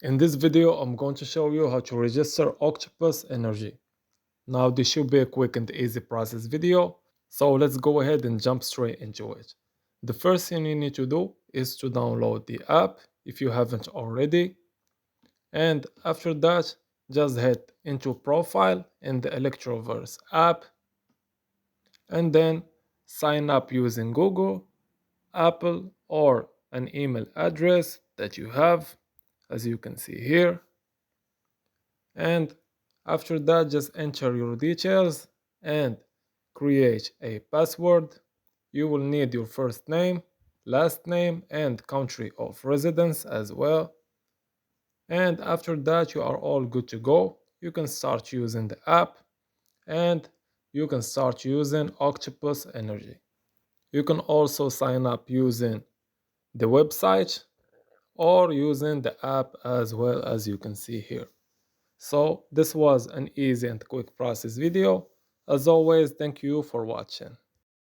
In this video, I'm going to show you how to register Octopus Energy. Now, this should be a quick and easy process video, so let's go ahead and jump straight into it. The first thing you need to do is to download the app if you haven't already, and after that, just head into Profile in the Electroverse app, and then sign up using Google, Apple, or an email address that you have, as you can see here. And after that, just enter your details and create a password. You will need your first name, last name, and country of residence as well. And after that, you are all good to go. You can start using the app and you can start using Octopus Energy. You can also sign up using the website or using the app as well, as you can see here. So this was an easy and quick process video. As always, thank you for watching.